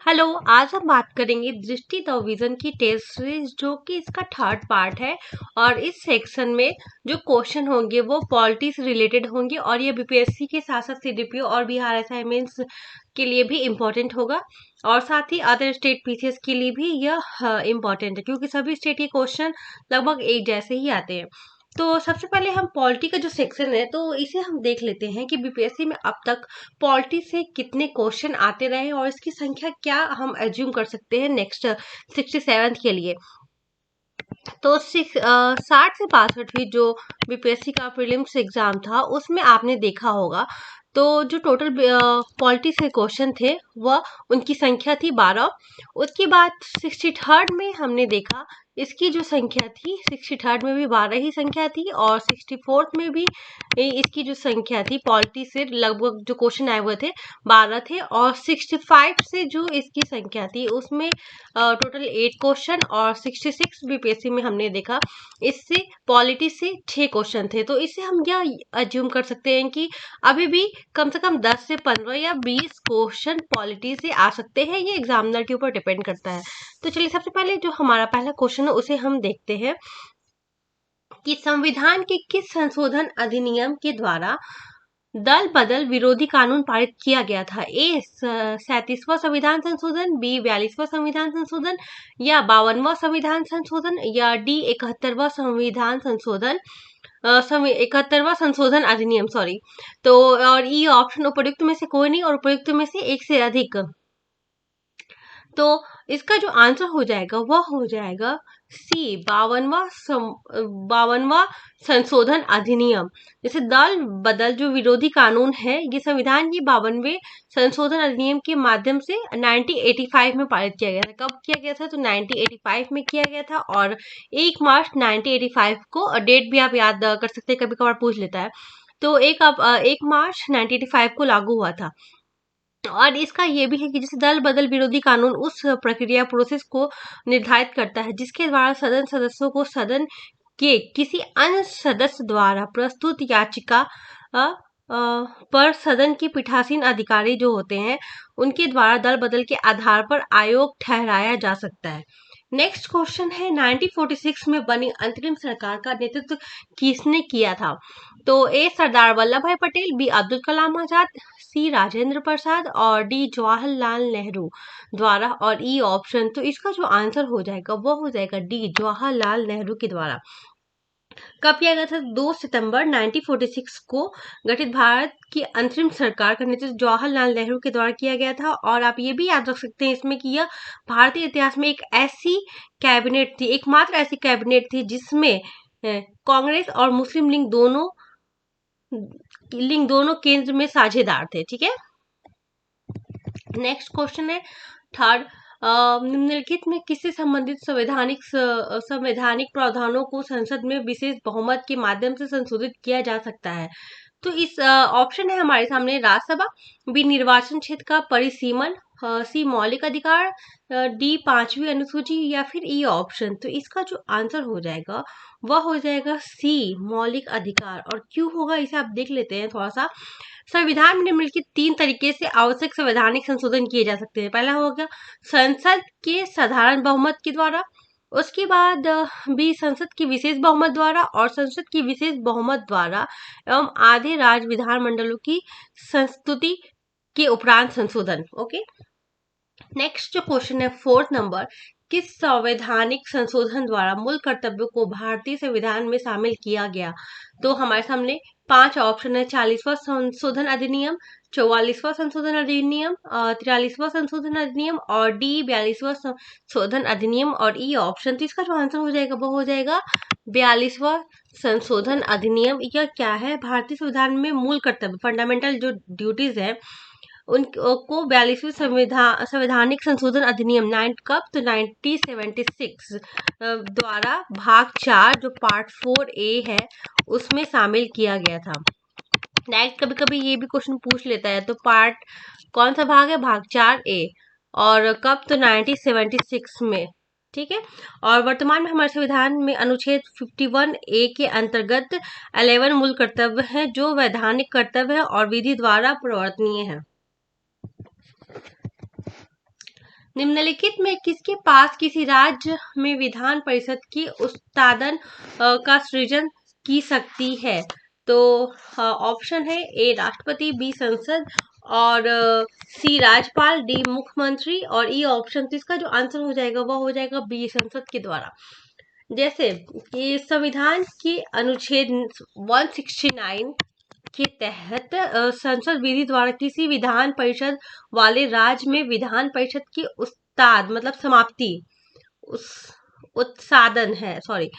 Hello. आज हम बात करेंगे दृष्टि द विजन की टेस्ट सीरीज, जो कि इसका थर्ड पार्ट है। और इस सेक्शन में जो क्वेश्चन होंगे वो पॉलिटी से रिलेटेड होंगे, और ये बीपीएससी के साथ साथ सीडीपीओ और बिहार असाइनमेंट्स के लिए भी इम्पोर्टेंट होगा, और साथ ही अदर स्टेट पीसीएस के लिए भी यह इम्पोर्टेंट है, क्योंकि सभी स्टेट के क्वेश्चन लगभग एक जैसे ही आते हैं। तो सबसे पहले हम पॉलिटी का जो सेक्शन है तो इसे हम देख लेते हैं कि बीपीएससी में अब तक पॉलिटी से कितने क्वेश्चन आते रहे और इसकी संख्या क्या हम एज्यूम कर सकते हैं नेक्स्ट 67th के लिए। तो 60 से 62वीं जो बीपीएससी का प्रीलिम्स एग्जाम था उसमें आपने देखा होगा, तो जो टोटल पॉलिटी से क्वेश्चन थे वह उनकी संख्या थी 12। उसके बाद 63rd में हमने देखा इसकी जो संख्या थी 63rd में भी 12 ही संख्या थी, और 64th में भी इसकी जो संख्या थी पॉलिटी से लगभग जो क्वेश्चन आए हुए थे 12 थे, और 65 से जो इसकी संख्या थी उसमें टोटल 8 क्वेश्चन, और 66 बीपीएससी में हमने देखा इससे पॉलिटी से 6 क्वेश्चन थे। तो इससे हम क्या अज्यूम कर सकते हैं कि अभी भी कम से कम 10 से 15 या 20 क्वेश्चन पॉलिटी से आ सकते हैं। ये एग्जामिनर के ऊपर डिपेंड करता है। तो चलिए सबसे पहले जो हमारा पहला क्वेश्चन है उसे हम देखते हैं कि संविधान के किस संशोधन अधिनियम के द्वारा दल बदल विरोधी कानून पारित किया गया था। ए 37वां संविधान संशोधन, बी 42वां संविधान संशोधन, या 52वां संविधान संशोधन, या डी 71वां संविधान संशोधन 71वां संशोधन अधिनियम, सॉरी। तो और ई ऑप्शन उपयुक्त में से कोई नहीं, और उपयुक्त में से एक से अधिक। तो इसका जो आंसर हो जाएगा वह हो जाएगा सी 52वां संशोधन अधिनियम। जैसे दल बदल जो विरोधी कानून है ये संविधान की 52वें संशोधन अधिनियम के माध्यम से 1985 में पारित किया गया था। कब किया गया था? तो 1985 में किया गया था, और 1 मार्च 1985 को, डेट भी आप याद कर सकते हैं, कभी कभार पूछ लेता है। तो 1 मार्च 1985 को लागू हुआ था। और इसका ये भी है कि जैसे दल बदल विरोधी कानून उस प्रक्रिया प्रोसेस को निर्धारित करता है जिसके द्वारा सदन सदस्यों को सदन के किसी अन्य सदस्य द्वारा प्रस्तुत याचिका पर सदन के पीठासीन अधिकारी जो होते हैं उनके द्वारा दल बदल के आधार पर आयोग ठहराया जा सकता है। नेक्स्ट क्वेश्चन है 1946 में बनी अंतरिम सरकार का नेतृत्व किसने किया था? तो ए सरदार वल्लभ भाई पटेल, बी अब्दुल कलाम आजाद, सी राजेंद्र प्रसाद, और डी जवाहरलाल नेहरू द्वारा, और ई ऑप्शन। तो इसका जो आंसर हो जाएगा वो हो जाएगा डी जवाहरलाल नेहरू के द्वारा। कब किया गया था? 2 सितंबर 1946 को गठित भारत की अंतरिम सरकार का नेतृत्व जवाहरलाल नेहरू के द्वारा किया गया था। और आप ये भी याद रख सकते हैं इसमें कि यह भारतीय इतिहास में एक ऐसी कैबिनेट थी, एकमात्र ऐसी कैबिनेट थी जिसमें कांग्रेस और मुस्लिम लिंग दोनों केंद्र में साझेदार थे। ठीक है, नेक्स्ट क्वेश्चन है थर्ड। निम्नलिखित में किससे संबंधित संवैधानिक प्रावधानों को संसद में विशेष बहुमत के माध्यम से संशोधित किया जा सकता है? तो इस ऑप्शन है हमारे सामने राज्यसभा, बी निर्वाचन क्षेत्र का परिसीमन, सी मौलिक अधिकार, डी 5वीं अनुसूची, या फिर ई ऑप्शन। तो इसका जो आंसर हो जाएगा वह हो जाएगा सी मौलिक अधिकार। और क्यों होगा इसे आप देख लेते हैं थोड़ा सा। संविधान में निम्नलिखित 3 तरीके से आवश्यक संवैधानिक संशोधन किए जा सकते हैं। पहला हो गया संसद के साधारण बहुमत के द्वारा, उसके बाद भी संसद की विशेष बहुमत द्वारा, और संसद की विशेष बहुमत द्वारा एवं आधे राज्य विधानमंडलों की संस्तुति के उपरांत संशोधन। ओके, नेक्स्ट जो क्वेश्चन है फोर्थ नंबर, किस संवैधानिक संशोधन द्वारा मूल कर्तव्यों को भारतीय संविधान में शामिल किया गया? तो हमारे सामने 5 ऑप्शन है। 40वां संशोधन अधिनियम, 44वां संशोधन अधिनियम, 43वां संशोधन अधिनियम, और डी 42वां संशोधन अधिनियम, और ई ऑप्शन। तो इसका जो आंसर हो जाएगा वो हो जाएगा 42वां संशोधन अधिनियम। यह क्या है? भारतीय संविधान में मूल कर्तव्य, फंडामेंटल जो ड्यूटीज है उनको 42वीं संवैधानिक संशोधन अधिनियम 9 कब? तो 1976 द्वारा भाग 4 जो पार्ट 4A है उसमें शामिल किया गया था। नेक्स्ट कभी कभी ये भी क्वेश्चन पूछ लेता है, तो पार्ट कौन सा भाग है? भाग 4A। और कब? तो 1976 में। ठीक है, और वर्तमान में हमारे संविधान में अनुच्छेद 51A के अंतर्गत 11 मूल कर्तव्य हैं जो वैधानिक कर्तव्य है और विधि द्वारा प्रवर्तनीय है। निम्नलिखित में किसके पास किसी राज्य में विधान परिषद की उत्पादन का सृजन की सकती है? तो ऑप्शन है ए राष्ट्रपति, बी संसद और सी राज्यपाल, डी मुख्यमंत्री और ई ऑप्शन। तो इसका जो आंसर हो जाएगा वह हो जाएगा बी संसद के द्वारा। जैसे कि संविधान के अनुच्छेद 169 के तहत संसद विधि द्वारा किसी विधान परिषद वाले राज्य में विधान परिषद की उत्पाद मतलब समाप्ति उस उत्सादन है, सॉरी,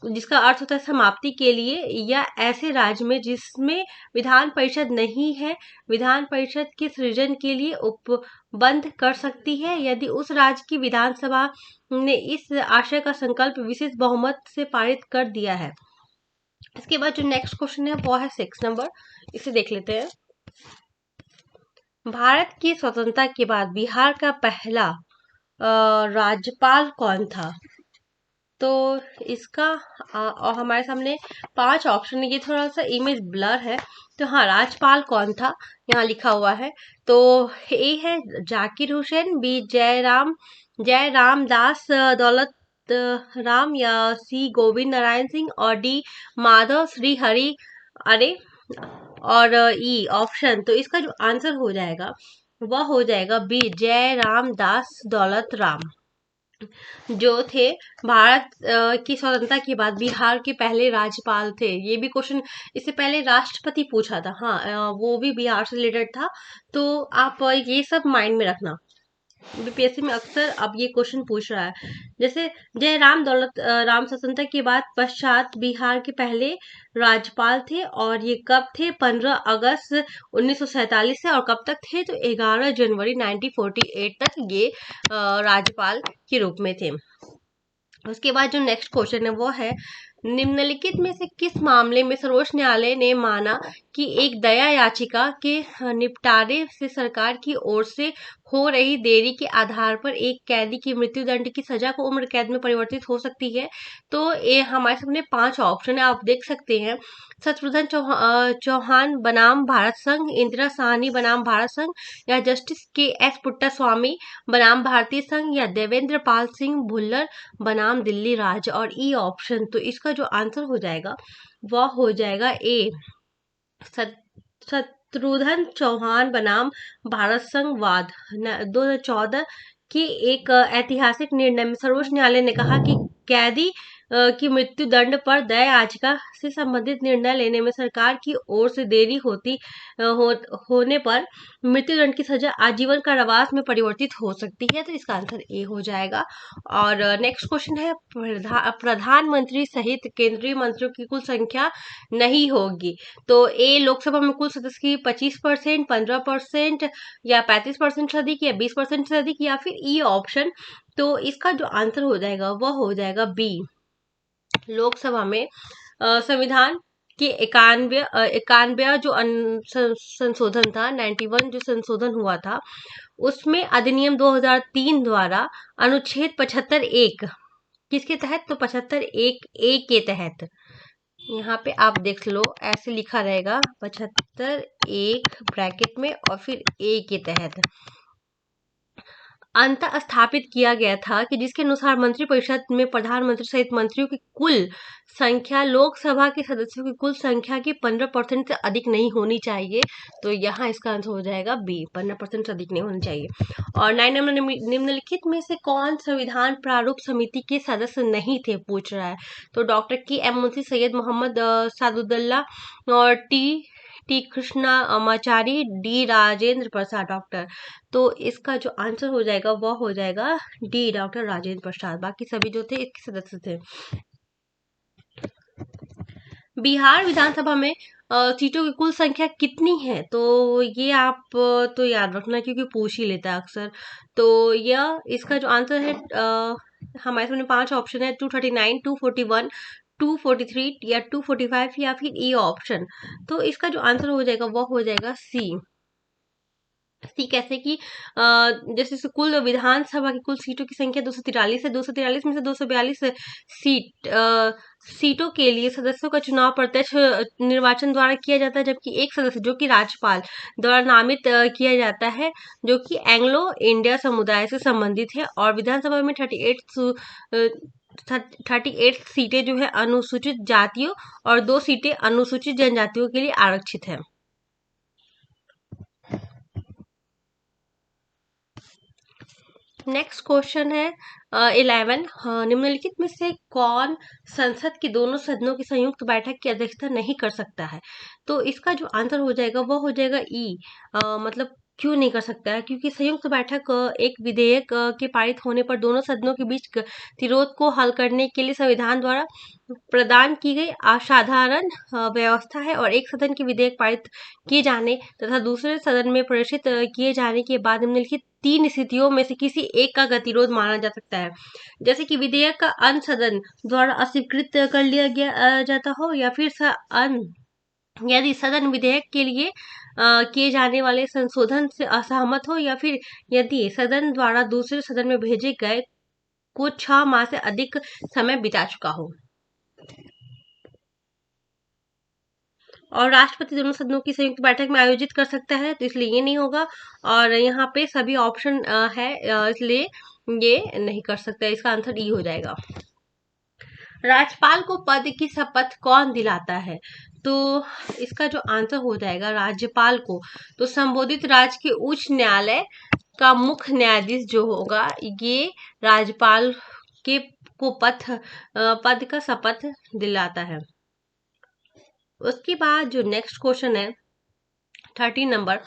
जिसका अर्थ होता है समाप्ति के लिए, या ऐसे राज्य में जिसमें विधान परिषद नहीं है विधान परिषद के सृजन के लिए उपबंध कर सकती है, यदि उस राज्य की विधानसभा ने इस आशय का संकल्प विशेष बहुमत से पारित कर दिया है। इसके बाद जो नेक्स्ट क्वेश्चन है वो है 6 नंबर, इसे देख लेते हैं। भारत की स्वतंत्रता के बाद बिहार का पहला राज्यपाल कौन था? तो इसका और हमारे सामने 5 ऑप्शन है, ये थोड़ा सा इमेज ब्लर है। तो हाँ, राज्यपाल कौन था यहाँ लिखा हुआ है। तो ए है जाकिर हुसैन, बी जय रामदास दौलत राम, या सी गोविंद नारायण सिंह और डी माधव श्री हरि अरे और ई ऑप्शन। तो इसका जो आंसर हो जाएगा वह हो जाएगा बी जय रामदास दौलत राम, जो थे भारत की स्वतंत्रता के बाद बिहार के पहले राज्यपाल थे। ये भी क्वेश्चन इससे पहले राष्ट्रपति पूछा था, हाँ वो भी बिहार से रिलेटेड था। तो आप ये सब माइंड में रखना, बीपीएससी में अक्सर अब ये क्वेश्चन पूछ रहा है। जैसे जयराम दौलत राम स्वतंत्रता के बाद पश्चात बिहार के पहले राज्यपाल थे, और ये कब थे? 15 अगस्त 1947 से, और कब तक थे? तो 11 जनवरी 1948 तक ये राज्यपाल के रूप में थे। उसके बाद जो नेक्स्ट क्वेश्चन है वो है, निम्नलिखित में से किस मामले में सर्वोच्च न्यायालय ने माना कि एक दया याचिका के निपटारे से सरकार की ओर से हो रही देरी के आधार पर एक कैदी की मृत्युदंड की सजा को उम्र कैद में परिवर्तित हो सकती है? तो ये हमारे सामने 5 ऑप्शन है, आप देख सकते हैं। शत्रुघ्न चौहान बनाम भारत संघ, इंदिरा साहनी बनाम भारत संघ, या जस्टिस के एस पुट्टास्वामी बनाम भारतीय संघ, या देवेंद्र पाल सिंह भुल्लर बनाम दिल्ली राज्य और ई ऑप्शन। तो इसका जो आंसर हो जाएगा वह हो जाएगा ए शत्रुघ्न चौहान बनाम भारत संघ वाद। 2014 के एक ऐतिहासिक निर्णय में सर्वोच्च न्यायालय ने कहा कि कैदी की मृत्यु दंड पर दया याचिका से संबंधित निर्णय लेने में सरकार की ओर से देरी होने पर मृत्युदंड की सजा आजीवन कारावास में परिवर्तित हो सकती है। तो इसका आंसर ए हो जाएगा। और नेक्स्ट क्वेश्चन है, प्रधानमंत्री सहित केंद्रीय मंत्रियों की कुल संख्या नहीं होगी। तो ए लोकसभा में कुल सदस्य की 25%, 15% या 35% से अधिक, या 20% से अधिक, या फिर ई ऑप्शन। तो इसका जो आंसर हो जाएगा वह हो जाएगा बी, लोकसभा में संविधान के 91 जो संशोधन था, 91 जो संशोधन हुआ था, उसमें अधिनियम 2003 द्वारा अनुच्छेद 75(1) किसके तहत? तो 75(1) ए के तहत, यहाँ पे आप देख लो ऐसे लिखा रहेगा 75(1) ब्रैकेट में और फिर ए के तहत अंत स्थापित किया गया था कि जिसके अनुसार मंत्रिपरिषद में प्रधानमंत्री सहित मंत्रियों की कुल संख्या लोकसभा के सदस्यों की कुल संख्या की 15% से अधिक नहीं होनी चाहिए। तो यहाँ इसका आंसर हो जाएगा बी, 15% से अधिक नहीं होनी चाहिए। और 9 नंबर, निम्नलिखित में से कौन संविधान प्रारूप समिति के सदस्य नहीं थे, पूछ रहा है। तो डॉक्टर के एम मुंशी, सैयद मोहम्मद सादुल्ला और T Krishnamachari, D Rajendra Prasad doctor. तो इसका जो आंसर हो जाएगा वह हो जाएगा डी, डॉक्टर राजेंद्र प्रसाद। बाकी सभी जो थे इसके सदस्य थे। बिहार विधानसभा में सीटों की कुल संख्या कितनी है? तो ये आप तो याद रखना क्योंकि पूछ ही लेता है अक्सर। तो यह इसका जो आंसर है हमारे सामने 5 ऑप्शन है, 239, 241, 243 या 245 या फिर ई ऑप्शन। तो इसका जो आंसर हो जाएगा वह हो जाएगा सी, सी कैसे कि जैसे कुल विधानसभा की कुल सीटों की संख्या 243 है, 243 में से 242 सीटों के लिए सदस्यों का चुनाव प्रत्यक्ष निर्वाचन द्वारा किया जाता है, जबकि एक सदस्य जो कि राज्यपाल द्वारा नामित किया जाता है, जो कि एंग्लो इंडिया समुदाय से संबंधित है। और विधानसभा में 38 सीटें जो है अनुसूचित जातियों और 2 सीटें अनुसूचित जनजातियों के लिए आरक्षित है। नेक्स्ट क्वेश्चन है 11। निम्नलिखित में से कौन संसद के दोनों सदनों की संयुक्त बैठक की अध्यक्षता नहीं कर सकता है? तो इसका जो आंसर हो जाएगा वो हो जाएगा ई। मतलब क्यों नहीं कर सकता है? क्योंकि संयुक्त बैठक एक विधेयक के पारित होने पर दोनों सदनों के बीच गतिरोध को हल करने के लिए संविधान द्वारा प्रदान की गई असाधारण व्यवस्था है, और एक सदन के विधेयक पारित किए जाने तथा दूसरे सदन में प्रेषित किए जाने के बाद निम्नलिखित 3 स्थितियों में से किसी एक का गतिरोध माना जा सकता है। जैसे कि विधेयक का अन्य सदन द्वारा अस्वीकृत कर लिया गया जाता हो, या फिर यदि सदन विधेयक के लिए किए जाने वाले संशोधन से असहमत हो, या फिर यदि सदन द्वारा दूसरे सदन में भेजे गए कुछ 6 माह से अधिक समय बिता चुका हो। और राष्ट्रपति दोनों सदनों की संयुक्त बैठक में आयोजित कर सकता है, तो इसलिए ये नहीं होगा। और यहाँ पे सभी ऑप्शन है, इसलिए ये नहीं कर सकता। इसका आंसर ई हो जाएगा। राज्यपाल को पद की शपथ कौन दिलाता है? तो इसका जो आंसर हो जाएगा राज्यपाल को, तो संबोधित राज्य के उच्च न्यायालय का मुख्य न्यायाधीश जो होगा, ये राज्यपाल के को पद का शपथ दिलाता है। उसके बाद जो नेक्स्ट क्वेश्चन है 13 नंबर,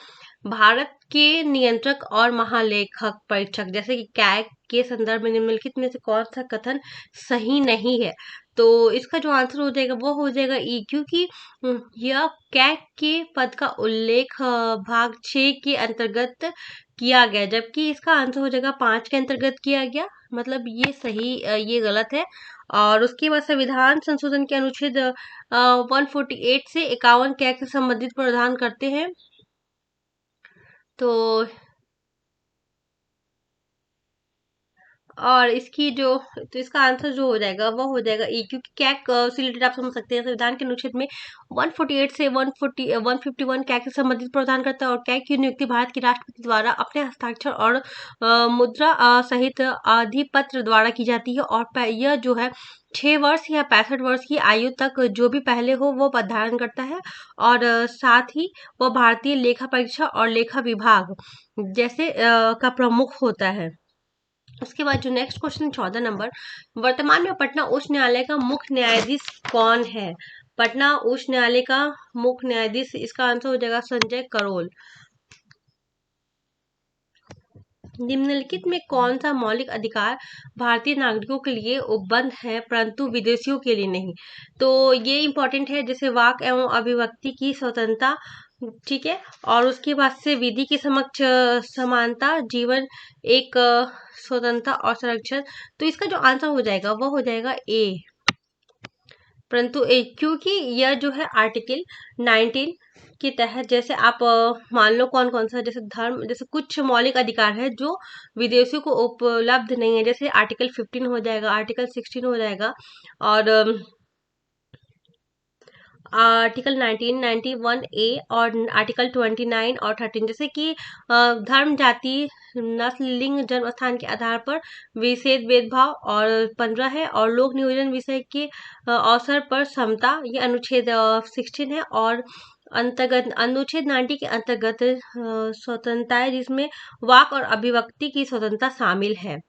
भारत के नियंत्रक और महालेखक परीक्षक जैसे कि कैग के संदर्भ में निम्नलिखित में से कौन सा कथन सही नहीं है? तो इसका जो आंसर हो जाएगा वो हो जाएगा ई, क्योंकि यह कैग के पद का उल्लेख भाग 6 के अंतर्गत किया गया, जबकि इसका आंसर हो जाएगा 5 के अंतर्गत किया गया। मतलब ये सही, ये गलत है। और उसके बाद संविधान संशोधन के अनुच्छेद 148 से 51 कैग से संबंधित प्रावधान करते हैं। तो और इसकी जो, तो इसका आंसर जो हो जाएगा वो हो जाएगा ई, क्योंकि कैग से रिलेटेड आप समझ सकते हैं संविधान के अनुच्छेद में 148 से 151 कैग से संबंधित प्रावधान करता है, और कैग की नियुक्ति भारत के राष्ट्रपति द्वारा अपने हस्ताक्षर और मुद्रा सहित अधिपत्र द्वारा की जाती है। और यह जो है 6 वर्ष या 65 वर्ष की आयु तक जो भी पहले हो वो पद धारण करता है, और साथ ही वह भारतीय लेखा परीक्षा और लेखा विभाग जैसे का प्रमुख होता है। उसके बाद जो नेक्स्ट क्वेश्चन 14 नंबर, वर्तमान में पटना उच्च न्यायालय का मुख्य न्यायाधीश कौन है? पटना उच्च न्यायालय का मुख्य न्यायाधीश, इसका आंसर हो जाएगा संजय करोल। निम्नलिखित में कौन सा मौलिक अधिकार भारतीय नागरिकों के लिए उपबंध है परंतु विदेशियों के लिए नहीं? तो ये इंपॉर्टेंट है, जैसे वाक एवं अभिव्यक्ति की स्वतंत्रता, ठीक है, और उसके बाद से विधि के समक्ष समानता, जीवन एक स्वतंत्रता और संरक्षण। तो इसका जो आंसर हो जाएगा वो हो जाएगा ए, परंतु एक, क्योंकि यह जो है आर्टिकल 19 के तहत, जैसे आप मान लो कौन कौन सा, जैसे धर्म, जैसे कुछ मौलिक अधिकार है जो विदेशियों को उपलब्ध नहीं है, जैसे आर्टिकल 15 हो जाएगा, आर्टिकल 16 हो जाएगा, और आर्टिकल 19, 91A और आर्टिकल 29 और 13, जैसे कि धर्म, जाति, नस्ल, लिंग, जन्म स्थान के आधार पर विशेष भेदभाव, और 15 है, और लोक नियोजन विषय के अवसर पर समता, ये अनुच्छेद 16 है। और अंतर्गत अनुच्छेद 90 के अंतर्गत स्वतंत्रता है, जिसमें वाक और अभिव्यक्ति की स्वतंत्रता शामिल है।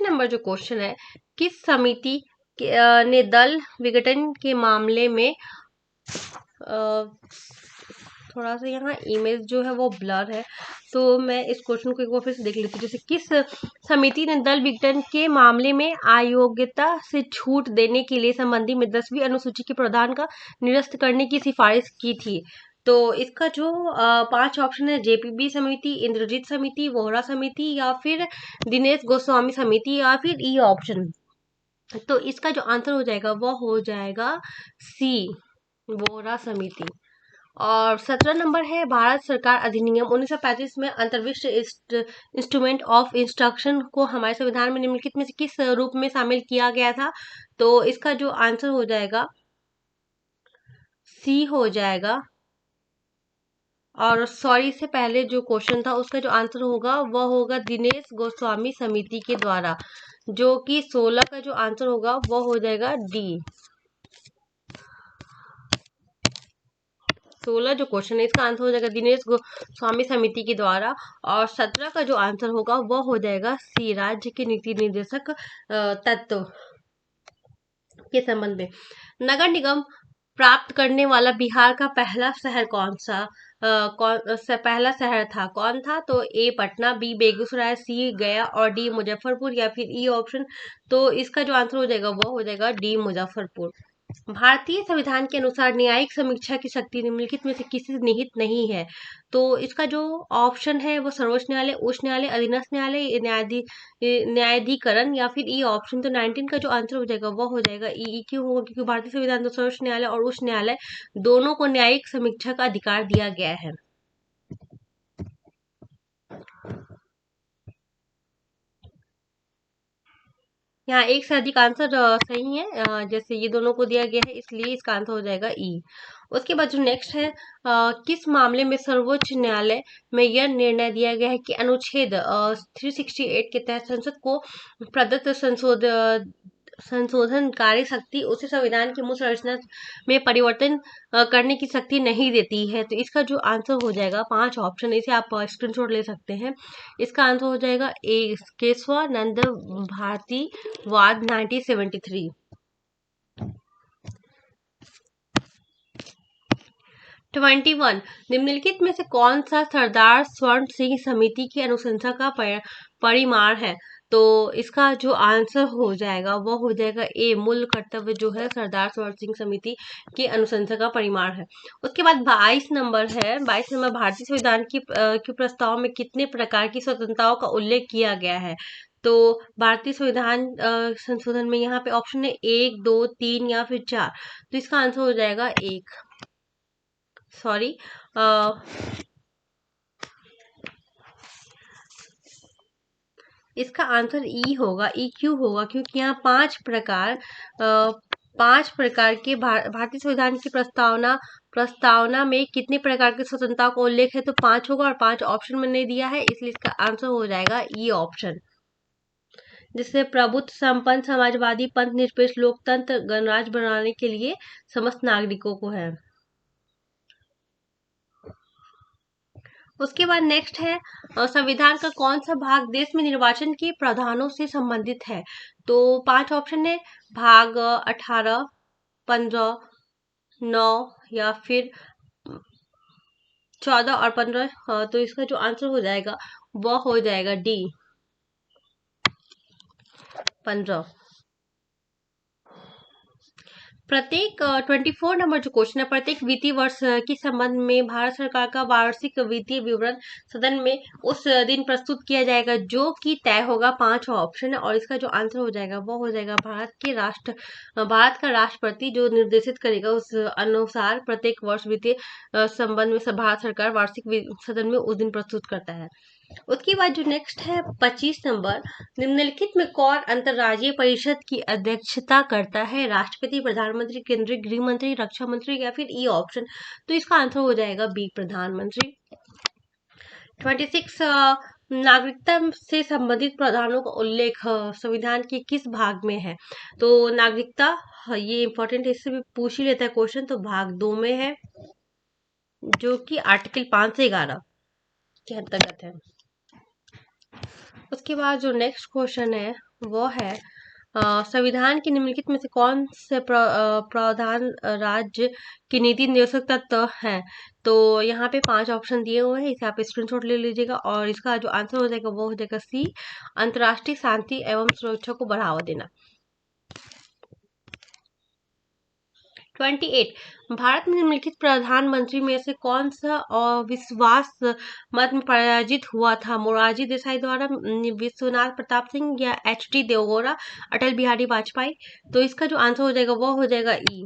नंबर जो क्वेश्चन है, किस समिति ने दल विघटन के मामले में थोड़ा सा यहाँ इमेज जो है वो ब्लर है, तो मैं इस क्वेश्चन को एक बार फिर से देख लेती हूँ। जैसे किस समिति ने दल विघटन के मामले में अयोग्यता से छूट देने के लिए संबंधी में 10वीं अनुसूची के प्रावधान का निरस्त करने की सिफारिश की थी? तो इसका जो 5 ऑप्शन है, जेपीबी समिति, इंद्रजीत समिति, वोहरा समिति या फिर दिनेश गोस्वामी समिति या फिर ई ऑप्शन। तो इसका जो आंसर हो जाएगा वो हो जाएगा सी, वोहरा समिति। और 17 नंबर है, भारत सरकार अधिनियम 1935 में अंतर्विष्ट इंस्ट्रूमेंट ऑफ इंस्ट्रक्शन को हमारे संविधान में निम्नलिखित में से किस रूप में शामिल किया गया था? तो इसका जो आंसर हो जाएगा सी हो जाएगा। और सॉरी से पहले जो क्वेश्चन था उसका जो आंसर होगा वह होगा दिनेश गोस्वामी समिति के द्वारा, जो कि 16 का जो आंसर होगा वह हो जाएगा डी। 16 जो क्वेश्चन है इसका आंसर हो जाएगा दिनेश गोस्वामी समिति के द्वारा। और 17 का जो आंसर होगा वह हो जाएगा सी, राज्य के नीति निर्देशक तत्व के संबंध में। नगर निगम प्राप्त करने वाला बिहार का पहला शहर कौन सा पहला शहर था, कौन था? तो ए पटना, बी बेगूसराय, सी गया और डी मुजफ्फरपुर या फिर ई ऑप्शन। तो इसका जो आंसर हो जाएगा वो हो जाएगा डी मुजफ्फरपुर। भारतीय संविधान के अनुसार न्यायिक समीक्षा की शक्ति निम्नलिखित में से किसी से निहित नहीं है। तो इसका जो ऑप्शन है वो सर्वोच्च न्यायालय, उच्च न्यायालय, अधीनस्थ न्यायालय, न्यायाधिकरण या फिर ई ऑप्शन। तो 19 का जो आंसर हो जाएगा वो हो जाएगा ई। क्यों होगा? क्योंकि भारतीय संविधान में सर्वोच्च न्यायालय और उच्च न्यायालय दोनों को न्यायिक समीक्षा का अधिकार दिया गया है। यहाँ एक से अधिक आंसर सही है, जैसे ये दोनों को दिया गया है इसलिए इसका आंसर हो जाएगा ई। उसके बाद जो नेक्स्ट है, किस मामले में सर्वोच्च न्यायालय में यह निर्णय दिया गया है कि अनुच्छेद 368 के तहत संसद को प्रदत्त संशोधन कार्य शक्ति उसे संविधान की मूल संरचना में परिवर्तन करने की शक्ति नहीं देती है। तो इसका जो आंसर हो जाएगा 5 ऑप्शन, इसे आप स्क्रीनशॉट ले सकते हैं। इसका आंसर हो जाएगा ए, केशवानंद भारती वाद 1973। 21 निम्नलिखित में से कौन सा सरदार स्वर्ण सिंह समिति की अनुशंसा का परिमाण है? तो इसका जो आंसर हो जाएगा वो हो जाएगा ए, मूल कर्तव्य जो है सरदार स्वर्ण सिंह समिति की अनुशंसा का परिमाण है। उसके बाद 22 नंबर है, 22 नंबर भारतीय संविधान की प्रस्ताव में कितने प्रकार की स्वतंत्रताओं का उल्लेख किया गया है? तो भारतीय संविधान संशोधन में यहाँ पे ऑप्शन है 1, 2, 3 या फिर 4। तो इसका आंसर हो जाएगा 1, सॉरी इसका आंसर ई होगा। ई क्यों होगा? क्योंकि यहाँ 5 प्रकार के भारतीय संविधान की प्रस्तावना में कितने प्रकार की स्वतंत्रता का उल्लेख है? तो 5 होगा और 5 ऑप्शन में नहीं दिया है, इसलिए इसका आंसर हो जाएगा ई ऑप्शन। जिससे प्रभुत्व संपन्न समाजवादी पंथ निरपेक्ष लोकतंत्र गणराज्य बनाने के लिए समस्त नागरिकों को है। उसके बाद नेक्स्ट है, संविधान का कौन सा भाग देश में निर्वाचन के प्रावधानों से संबंधित है? तो 5 ऑप्शन है, भाग 18, 15, 9 या फिर 14 और 15। तो इसका जो आंसर हो जाएगा वो हो जाएगा डी, 15। प्रत्येक 24 नंबर जो क्वेश्चन है, प्रत्येक वित्तीय वर्ष के संबंध में भारत सरकार का वार्षिक वित्तीय विवरण सदन में उस दिन प्रस्तुत किया जाएगा, जो कि तय होगा। 5 ऑप्शन है और इसका जो आंसर हो जाएगा वो हो जाएगा भारत का राष्ट्रपति जो निर्देशित करेगा उस अनुसार प्रत्येक वर्ष वित्तीय संबंध में भारत सरकार वार्षिक सदन में उस दिन प्रस्तुत करता है। उसके बाद जो नेक्स्ट है 25 नंबर, निम्नलिखित में कौन अंतर्राज्यीय परिषद की अध्यक्षता करता है? राष्ट्रपति, प्रधानमंत्री, केंद्रीय गृह मंत्री, रक्षा मंत्री या फिर ई ऑप्शन। तो इसका आंसर हो जाएगा बी, प्रधानमंत्री। 26 नागरिकता से संबंधित प्रावधानों का उल्लेख संविधान के किस भाग में है? तो नागरिकता, ये इंपॉर्टेंट, इससे भी पूछ ही लेता है क्वेश्चन, तो भाग 2 में है, जो कि आर्टिकल 5 से 11 के अंतर्गत है। उसके बाद जो नेक्स्ट क्वेश्चन है वो है, संविधान के निम्नलिखित में से कौन से प्रावधान राज्य की नीति निर्देशक तत्व है? तो यहाँ पे 5 ऑप्शन दिए हुए हैं, इसे आप स्क्रीनशॉट ले लीजिएगा और इसका जो आंसर हो जाएगा वो हो जाएगा सी, अंतर्राष्ट्रीय शांति एवं सुरक्षा को बढ़ावा देना। 28, भारत में निम्नलिखित प्रधानमंत्री में से कौन सा अविश्वास मत में पराजित हुआ था? मोरारजी देसाई द्वारा, विश्वनाथ प्रताप सिंह या एच.डी. देवगौड़ा, अटल बिहारी वाजपेयी? तो इसका जो आंसर हो जाएगा वो हो जाएगा ई।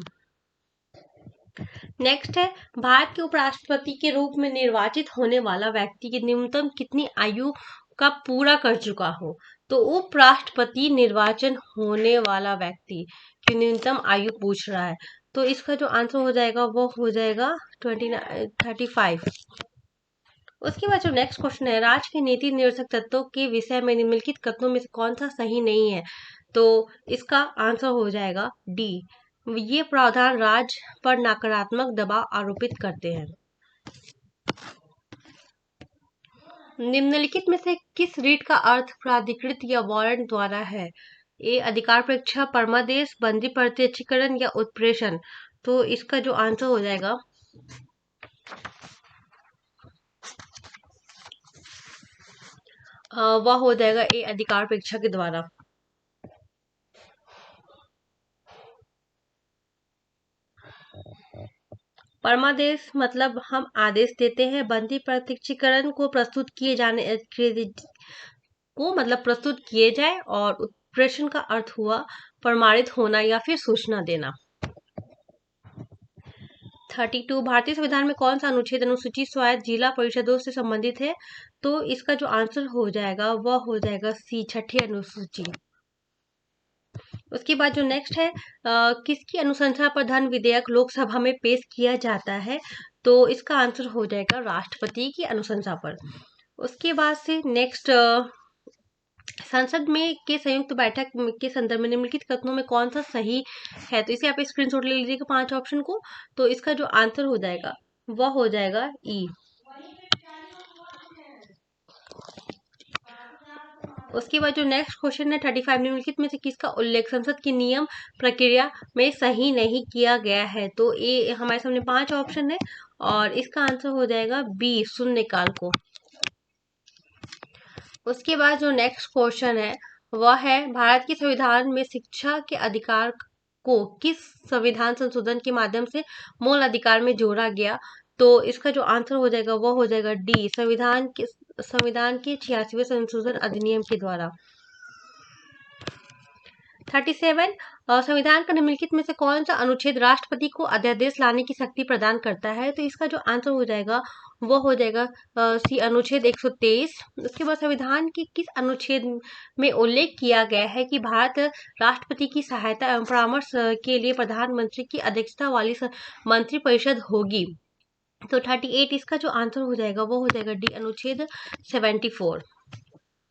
नेक्स्ट है, भारत के उपराष्ट्रपति के रूप में निर्वाचित होने वाला व्यक्ति की न्यूनतम कितनी आयु का पूरा कर चुका हो? तो उपराष्ट्रपति निर्वाचन होने वाला व्यक्ति की न्यूनतम आयु पूछ रहा है, तो इसका जो आंसर हो जाएगा वो हो जाएगा 35। उसके बाद जो नेक्स्ट क्वेश्चन है, राज्य के नीति निर्देशक तत्वों के विषय में निम्नलिखित कथनों में से कौन सा सही नहीं है? तो इसका आंसर हो जाएगा डी, ये प्रावधान राज्य पर नकारात्मक दबाव आरोपित करते हैं। निम्नलिखित में से किस रीट का अर्थ प्राधिकृत या वारंट द्वारा है? ए अधिकार परीक्षा, परमादेश, बंदी प्रत्यक्षीकरण या उत्प्रेषण? तो इसका जो आंसर हो जाएगा वह हो जाएगा ए अधिकार परीक्षा के द्वारा। परमादेश मतलब हम आदेश देते हैं। बंदी प्रत्यक्षीकरण को प्रस्तुत किए जाए, और उत्प्रेषण का अर्थ हुआ प्रमाणित होना या फिर सूचना देना। 32, भारतीय संविधान में कौन सा अनुच्छेद अनुसूचित स्वायत्त जिला परिषदों से संबंधित है? तो इसका जो आंसर हो जाएगा वह हो जाएगा सी, छठी अनुसूची। उसके बाद जो नेक्स्ट है, किसकी अनुशंसा पर धन विधेयक लोकसभा में पेश किया जाता है? तो इसका आंसर हो जाएगा राष्ट्रपति की अनुशंसा पर। उसके बाद से नेक्स्ट, संसद में के संयुक्त बैठक के संदर्भ में निम्नलिखित कथनों में कौन सा सही है? तो इसे आप स्क्रीनशॉट ले लीजिएगा 5 ऑप्शन को। तो इसका जो आंसर हो जाएगा वह हो जाएगा ई। उसके बाद जो नेक्स्ट क्वेश्चन है 35, निम्नलिखित में से किसका उल्लेख संसद की नियम प्रक्रिया में सही नहीं किया गया है? तो ये हमारे सामने 5 ऑप्शन है और इसका आंसर हो जाएगा बी, शून्यकाल को। उसके बाद जो नेक्स्ट क्वेश्चन है वह है, भारत के संविधान में शिक्षा के अधिकार को किस संविधान संशोधन के माध्यम से मूल अधिकार में जोड़ा गया? तो इसका जो आंसर हो जाएगा वो हो जाएगा डी, संविधान के 86वें संशोधन अधिनियम के द्वारा। 37, संविधान का निम्नलिखित में से कौन सा अनुच्छेद राष्ट्रपति को अध्यादेश लाने की शक्ति प्रदान करता है? तो इसका जो आंसर हो जाएगा वो हो जाएगा सी, अनुच्छेद 123। उसके बाद संविधान के किस अनुच्छेद में उल्लेख किया गया है कि भारत राष्ट्रपति की सहायता एवं परामर्श के लिए प्रधानमंत्री की अध्यक्षता वाली मंत्रिपरिषद होगी? तो 38, इसका जो आंसर हो जाएगा वो हो जाएगा डी, अनुच्छेद 74।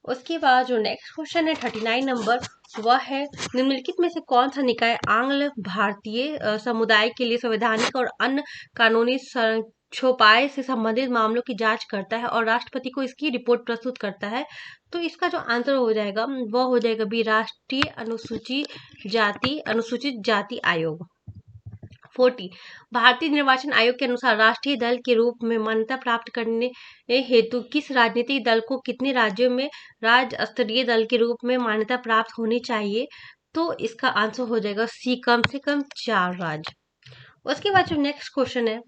उसके बाद जो नेक्स्ट क्वेश्चन है 39 नंबर, वह है, निम्नलिखित में से कौन सा निकाय आंग्ल भारतीय समुदाय के लिए संवैधानिक और अन्य कानूनी छुपाए से संबंधित मामलों की जांच करता है और राष्ट्रपति को इसकी रिपोर्ट प्रस्तुत करता है? तो इसका जो आंसर हो जाएगा वह हो जाएगा बी, राष्ट्रीय अनुसूचित जाति आयोग। 40, भारतीय निर्वाचन आयोग के अनुसार राष्ट्रीय दल के रूप में मान्यता प्राप्त करने हेतु किस राजनीतिक दल को कितने राज्यों में राज्य स्तरीय दल के रूप में मान्यता प्राप्त होनी चाहिए? तो इसका आंसर हो जाएगा सी, कम से कम 4 राज्य। उसके बाद जो नेक्स्ट क्वेश्चन है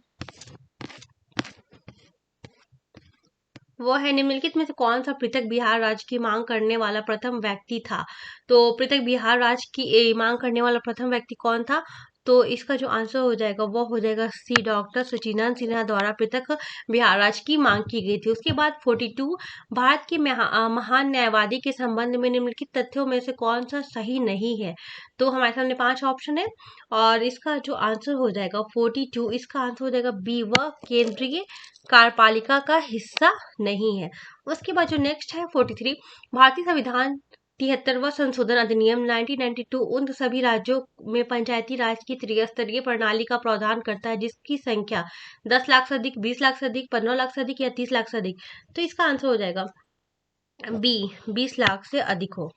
वो है, निम्नलिखित में से कौन सा पृथक बिहार राज्य की मांग करने वाला प्रथम व्यक्ति था? तो पृथक बिहार राज्य की मांग करने वाला प्रथम व्यक्ति कौन था? तो इसका जो आंसर हो जाएगा वो हो जाएगा सी, डॉक्टर सचिदानंद सिन्हा द्वारा पृथक बिहार राज्य की मांग की गई थी। उसके बाद 42, भारत के महान न्यायवादी के संबंध में निम्नलिखित तथ्यों में से कौन सा सही नहीं है? तो हमारे सामने 5 ऑप्शन है और इसका जो आंसर हो जाएगा 42, इसका आंसर हो जाएगा बी, वह केंद्रीय कार्यपालिका का हिस्सा नहीं है। उसके बाद जो नेक्स्ट है 43, भारतीय संविधान 73वां संशोधन अधिनियम 1992 उन सभी राज्यों में पंचायती राज की त्रिस्तरीय प्रणाली का प्रावधान करता है जिसकी संख्या 10 लाख से अधिक, 20 लाख से अधिक, 15 लाख से अधिक या 30 लाख से अधिक। तो इसका आंसर हो जाएगा बी, 20 लाख से अधिक हो।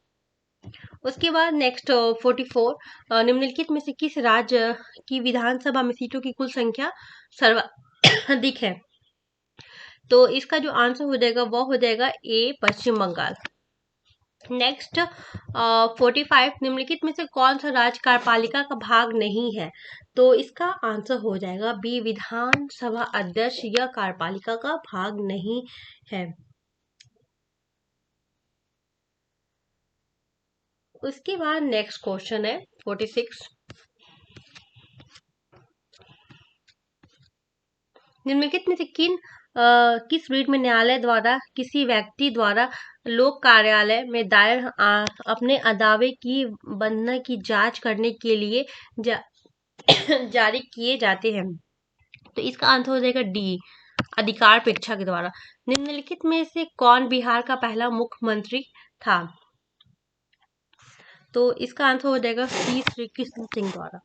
उसके बाद नेक्स्ट 44, निम्नलिखित में से किस राज्य की विधानसभा में सीटों की कुल संख्या सर्वाधिक है? तो इसका जो आंसर हो जाएगा वो हो जाएगा ए, पश्चिम बंगाल। नेक्स्ट 45, निम्नलिखित में से कौन सा राज्य कार्यपालिका का भाग नहीं है? तो इसका आंसर हो जाएगा बी, विधानसभा अध्यक्ष यह कार्यपालिका का भाग नहीं है। उसके बाद नेक्स्ट क्वेश्चन है 46, निम्नलिखित में से किस रीट में न्यायालय द्वारा किसी व्यक्ति द्वारा लोक कार्यालय में दायर अपने दावे की वंदना की जांच करने के लिए जारी किए जाते हैं? तो इसका आंसर हो जाएगा डी, अधिकार परीक्षा के द्वारा। निम्नलिखित में से कौन बिहार का पहला मुख्यमंत्री था? तो इसका आंसर हो जाएगा सी, श्री कृष्ण सिंह द्वारा।